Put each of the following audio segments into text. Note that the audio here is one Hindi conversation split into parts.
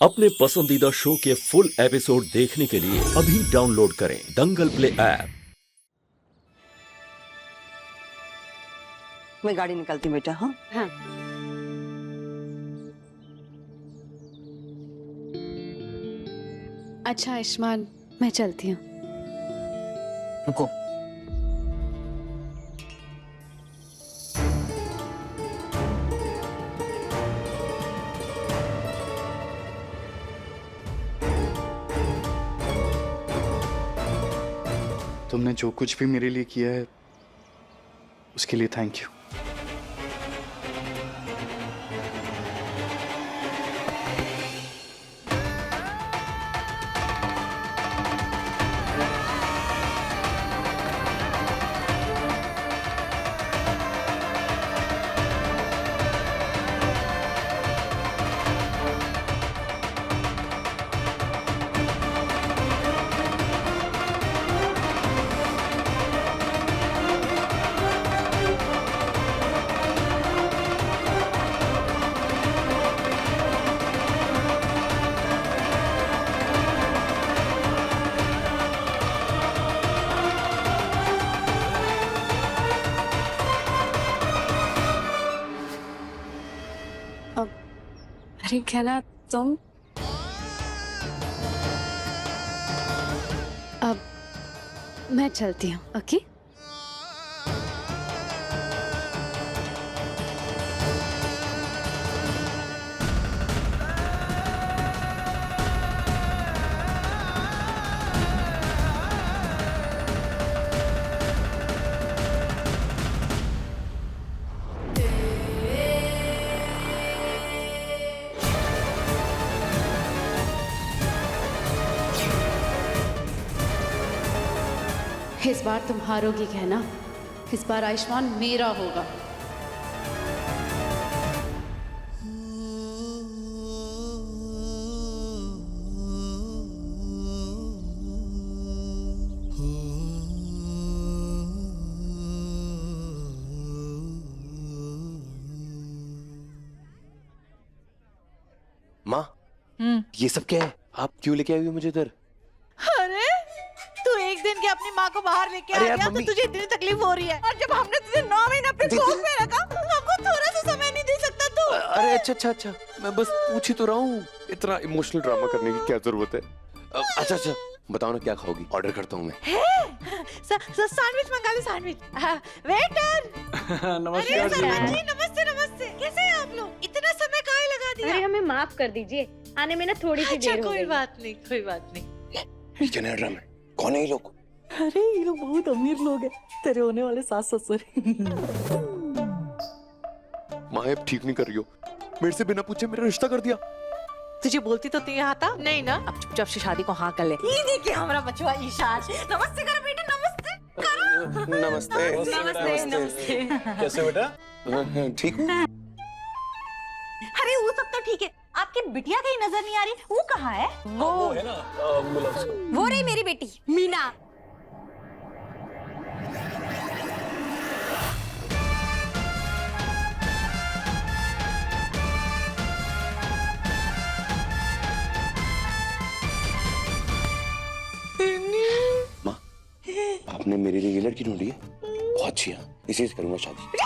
अपने पसंदीदा शो के फुल एपिसोड देखने के लिए अभी डाउनलोड करें दंगल प्ले ऐप। मैं गाड़ी निकालती हूँ बेटा। हाँ हाँ। अच्छा आयुष्मान, मैं चलती हूँ। रुको। तुमने जो कुछ भी मेरे लिए किया है उसके लिए थैंक यू। अरे क्या ना तुम अब मैं चलती हूँ। ओके इस बार तुम हारोगी कहना, इस बार आयुष्मान मेरा होगा। माँ, ये सब क्या है? आप क्यों लेके आई हुई मुझे इधर? अरे तू एक दिन के अपनी माँ को बाहर लेके आ अरे यार, गया तो मम्मी। तुझे इतनी तकलीफ हो रही है, और जब हमने तुझे 9 महीने अपने कोख में रखा, हमको थोड़ा सा समय नहीं दे सकता तू? अरे अच्छा, मैं बस पूछ ही तो रहा हूँ। इतना इमोशनल ड्रामा करने की क्या जरूरत है? अच्छा, बताओ ना क्या खाओगी? ऑर्डर करता हूँ मैं। सैंडविच मंगा लो, सैंडविच। वेटर। नमस्कार जी। नमस्ते नमस्ते। कैसे हैं आप लोग? इतना समय काहे लगा दिया? अरे हमें माफ कर दीजिए, आने में ना थोड़ी सी अच्छा, देर हो कोई गई। बात नहीं, कोई बात नहीं। ये क्या नया ड्रामा है? कौन है ये लोग? अरे ये लोग बहुत अमीर लोग हैं, तेरे होने वाले सास ससुर। माँ अब ठीक नहीं कर रही हो। मेरे से बिना पूछे मेरा रिश्ता कर दिया। तुझे बोलती तो नहीं आता? नहीं ना? अब चुपचाप से शादी को हाँ कर ले। ये देखिए हमारा बचवा ईशान। नमस्ते करो बेटा, नमस्ते करो। नमस्ते। नमस्ते। कैसे बेटा? ठीक हूँ। अरे वो सब तो ठीक है, आपकी बिटिया कहीं नजर नहीं आ रही, वो कहाँ है? वो है ना, बोला उसको। वो रही मेरी बेटी मीना। माँ, आपने मेरे लिए ये लड़की ढूंढी है? बहुत अच्छी है, इसी से करूंगा शादी।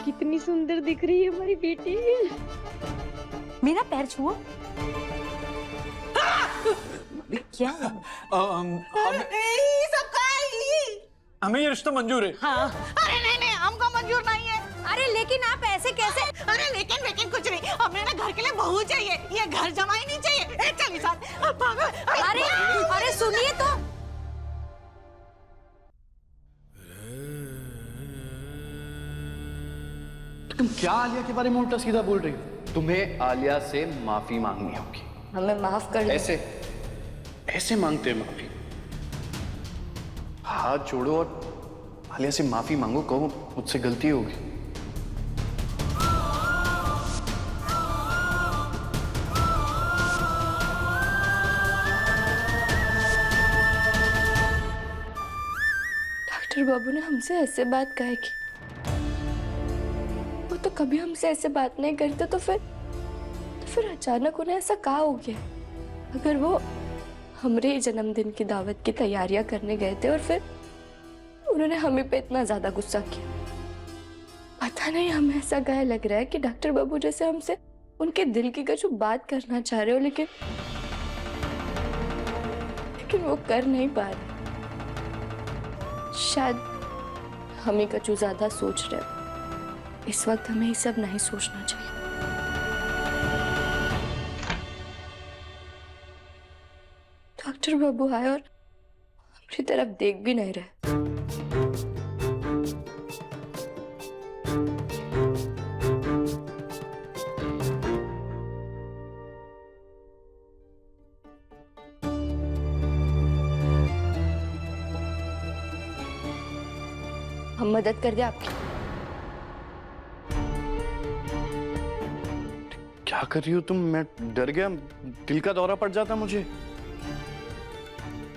कितनी सुंदर दिख रही है हमारी बेटी। मेरा पैर छुओ। क्या? हमें ये रिश्ता मंजूर है। हाँ। अरे नहीं, हमको मंजूर नहीं है। अरे लेकिन आप ऐसे कैसे? अरे लेकिन कुछ नहीं, हमें ना घर के लिए बहू चाहिए, ये घर जमाई नहीं चाहिए। चल ईशान, भागो। अरे सुनिए तो। तुम क्या आलिया के बारे में उल्टा सीधा बोल रही हो? तुम्हें आलिया से माफी मांगनी होगी। हमें माफ कर दो। ऐसे मांगते हैं माफी? हाथ जोड़ो और आलिया से माफी मांगो, कहो मुझसे गलती होगी। डॉक्टर बाबू ने हमसे ऐसे बात कही कि वो तो कभी हमसे ऐसे बात नहीं करते, तो फिर फिर अचानक उन्हें ऐसा कहा हो गया? अगर वो हमारे ही जन्मदिन की दावत की तैयारियां करने गए थे और फिर उन्होंने हमें पे इतना ज्यादा गुस्सा किया। पता नहीं, हमें ऐसा गाय लग रहा है कि डॉक्टर बाबू जैसे हमसे उनके दिल की कुछ बात करना चाह रहे हो, लेकिन वो कर नहीं पा रहे। शायद हम ही कछु ज्यादा सोच रहे हैं। इस वक्त हमें ये सब नहीं सोचना चाहिए। डॉक्टर बाबू आए और हमारी तरफ देख भी नहीं रहे। हम मदद कर दे आपकी? क्या कर रही हो तुम? मैं डर गया, दिल का दौरा पड़ जाता मुझे।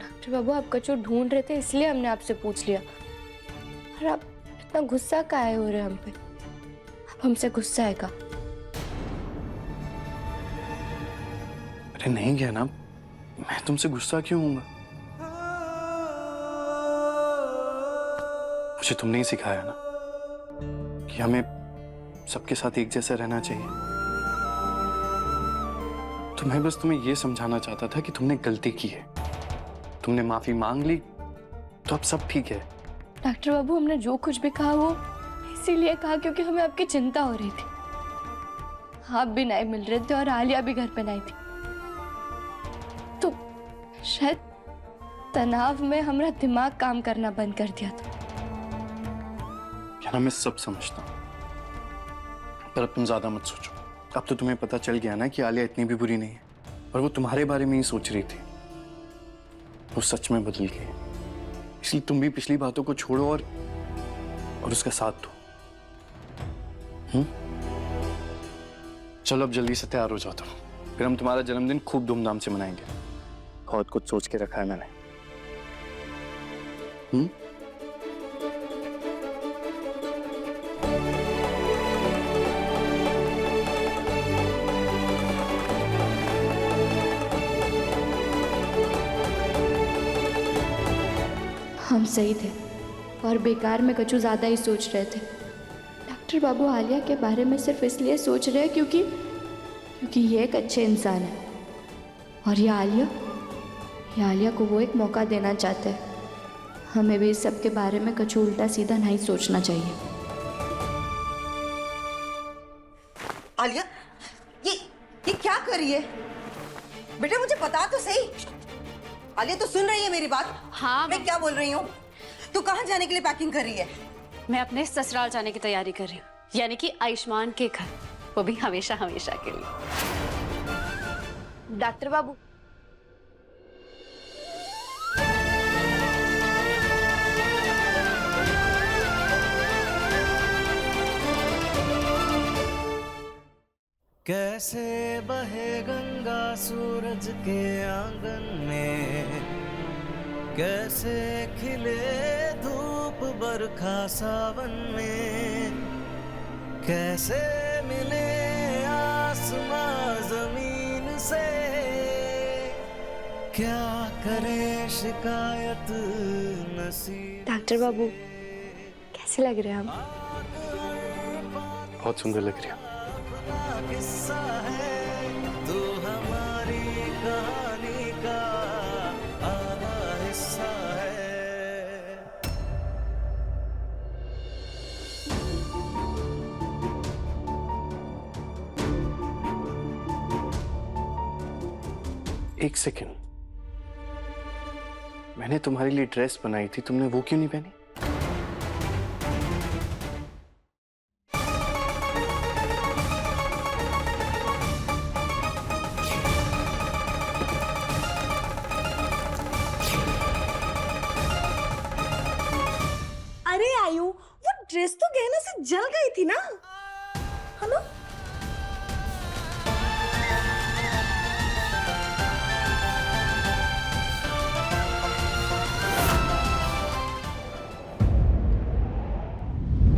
डॉक्टर बाबू, आप कचो ढूंढ रहे थे इसलिए हमने आपसे पूछ लिया। और आप इतना गुस्सा काहे हो रहे हैं हम पे? आप हमसे गुस्सा है का? अरे नहीं गया ना, मैं तुमसे गुस्सा क्यों हूँगा? मुझे तुमने ही सिखाया ना कि हमें सबके साथ एक जैसा रहना चाहिए। तो मैं बस तुम्हें यह समझाना चाहता था कि तुमने गलती की है, तुमने माफी मांग ली, तो अब सब ठीक है। डॉक्टर बाबू, हमने जो कुछ भी कहा वो इसीलिए कहा क्योंकि हमें आपकी चिंता हो रही थी। आप भी नहीं मिल रहे थे और आलिया भी घर पे नहीं थी, तो शायद तनाव में हमारा दिमाग काम करना बंद कर दिया था। क्या ना, मैं सब समझता हूँ, पर अब तुम ज्यादा मत सोचो। अब तो तुम्हें पता चल गया ना कि आलिया इतनी भी बुरी नहीं है, और वो तुम्हारे बारे में ही सोच रही थी। वो सच में बदल गई, इसलिए तुम भी पिछली बातों को छोड़ो और उसका साथ दो। चलो अब जल्दी से तैयार हो जाओ, फिर हम तुम्हारा जन्मदिन खूब धूमधाम से मनाएंगे। बहुत कुछ सोच के रखा है मैंने। हम सही थे और बेकार में कछु ज्यादा ही सोच रहे थे। डॉक्टर बाबू आलिया के बारे में सिर्फ इसलिए सोच रहे हैं क्योंकि ये एक अच्छे इंसान है, और ये आलिया को वो एक मौका देना चाहते हैं। हमें भी इस सब के बारे में कछु उल्टा सीधा नहीं सोचना चाहिए। आलिया, ये क्या कर रही है? बेटा मुझे बता तो सही। आलिया, तो सुन रही है मेरी बात? हाँ, मैं क्या बोल रही हूँ? तू कहाँ जाने के लिए पैकिंग कर रही है? मैं अपने ससुराल जाने की तैयारी कर रही हूँ, यानी कि आयुष्मान के घर, वो भी हमेशा हमेशा के लिए। डॉक्टर बाबू, कैसे बहे गंगा सूरज के आंगन में, कैसे खिले धूप बरखा सावन में, कैसे मिले आसमां जमीन से, क्या करे शिकायत नसीब। डॉक्टर बाबू कैसे लग रहे हैं हम? बहुत सुंदर लग रही हो। किस्सा है तू हमारी कहानी का आधा हिस्सा है। एक सेकेंड, मैंने तुम्हारे लिए ड्रेस बनाई थी, तुमने वो क्यों नहीं पहनी? अरे आयु, वो ड्रेस तो गहना से जल गई थी ना, है ना?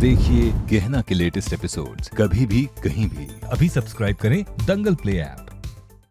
देखिए गहना के लेटेस्ट एपिसोड्स कभी भी कहीं भी। अभी सब्सक्राइब करें दंगल प्ले ऐप।